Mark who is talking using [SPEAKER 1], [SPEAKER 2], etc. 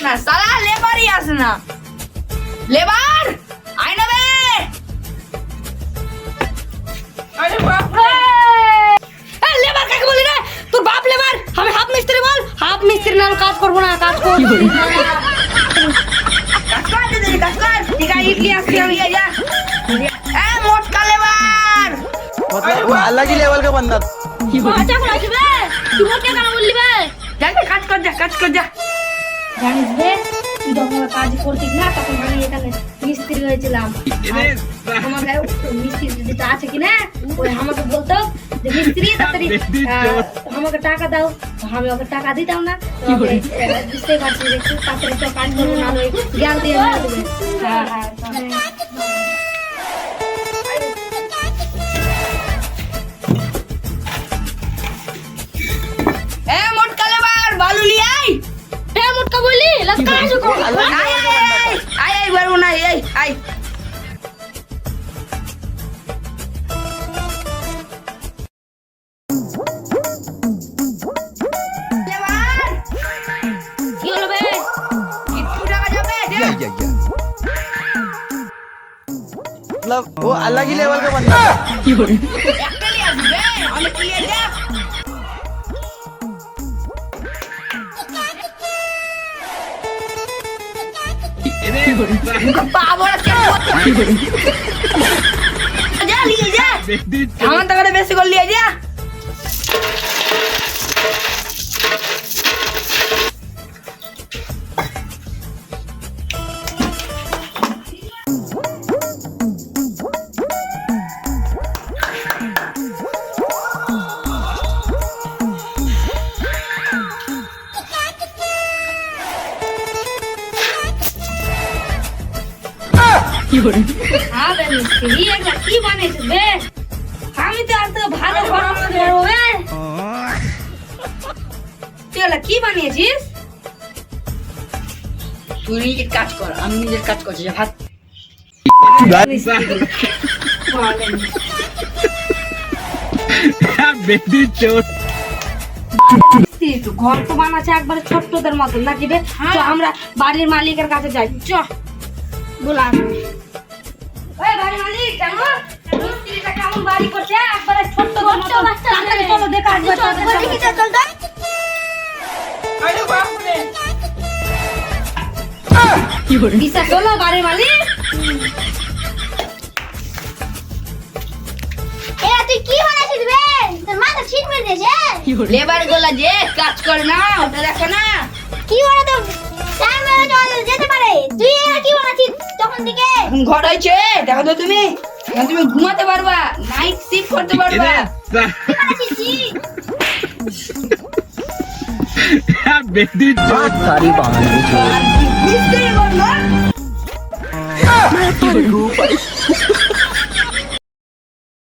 [SPEAKER 1] না, সালা লেবারই আসে না। লেবার আয় না বে। আরে বাপ রে, এই লেবার কাকে বলি রে? তোর বাপ লেবার, আমি হাফ মিস্ত্রি বল। হাফ মিস্ত্রি না কাজ করব না, কাজ করব কাজ কর দে, কাজ কর। ঠিক আছে, ইডলি আসছে আমি যা। এ মোটকা লেবার,
[SPEAKER 2] मतलब वो अलग ही लेवल का बंदा था।
[SPEAKER 3] আচ্ছা কোন আসবে তুই মোটে কেন বললি বে
[SPEAKER 1] যা কাজ কর যা, কাজ কর যা।
[SPEAKER 3] জানিস বে তুই যখন কাজ করতিস না তখন আমি এখানে মিস্ত্রি হয়েছিলাম আমাদের মিস্ত্রি যেটা আছে কি না ওই আমাকে বলতো যে মিস্ত্রি তাড়াতাড়ি আমাকে টাকা দাও, আমি ওকে টাকা দিতাম না। বুঝতেই পারছি যে একটু তাড়াতাড়ি তো কাজ করবো না ওই জ্ঞান দিয়ে মেরে দেবে। হ্যাঁ হ্যাঁ
[SPEAKER 1] এ মোটকা লেবার, বালু লি আই।
[SPEAKER 3] হ্যাঁ মোটকা বললি লস্কা আসো কো
[SPEAKER 1] আয় আয় আয় আয় বলবো না, এই আয়। লেবার,
[SPEAKER 3] কি হলো বে
[SPEAKER 1] একটু টাকা যাবে দে।
[SPEAKER 2] मतलब वो अलग ही लेवल का बंदा था।
[SPEAKER 1] একটা লি আসবে, আমি ক্লিয়ার দে। বাবরা কে যা লিয়ে যা, আমার টাকাটা বেশি করে লিয়ে যা।
[SPEAKER 3] হ্যাঁ বে মিস্ত্রি এগুলা কি বানিয়েছিস বে আমি তো আর তো ভালো বানাতে পারবো বে তুই এগুলা কি বানিয়েছিস
[SPEAKER 1] তুই নিজের কাজ কর, আমি নিজের কাজ করছি। হাত
[SPEAKER 3] মিস্ত্রি তো ঘর তো বানাচ্ছে একবারে ছোট্টদের মতন নাকি বে তো আমরা বাড়ির মালিকের কাছে যাই চ বলা ওই বাড়ির মালিক জানো মিস্ত্রিটা কেমন বাড়ি করছে একবারে ছোট্টদের মতন তাড়াতাড়ি চলো দেখা আসবে চল
[SPEAKER 1] আরে বাপ রে,
[SPEAKER 3] বিশ্বাস হলো বাড়ির মালিক তুই কি বানাইছিস বে তোর মাথা ঠিক হয়ে গেছে
[SPEAKER 1] লেবার গুলা যে কাজ করে না ওটা দেখো না।
[SPEAKER 3] কি বানাতো টাইম মেরে চলে যেতে পারে তুই এর কি বানাচ্ছিস তখন থেকে
[SPEAKER 1] এখন ঘর হয়েছে দেখো তো তুমি, এখন তুমি ঘুমাতে পারবা, নাইট শিফট করতে পারবা।
[SPEAKER 3] কি বানাচ্ছিস
[SPEAKER 2] बहुत सारी बहाने जो
[SPEAKER 1] মিস্ত্রি বললো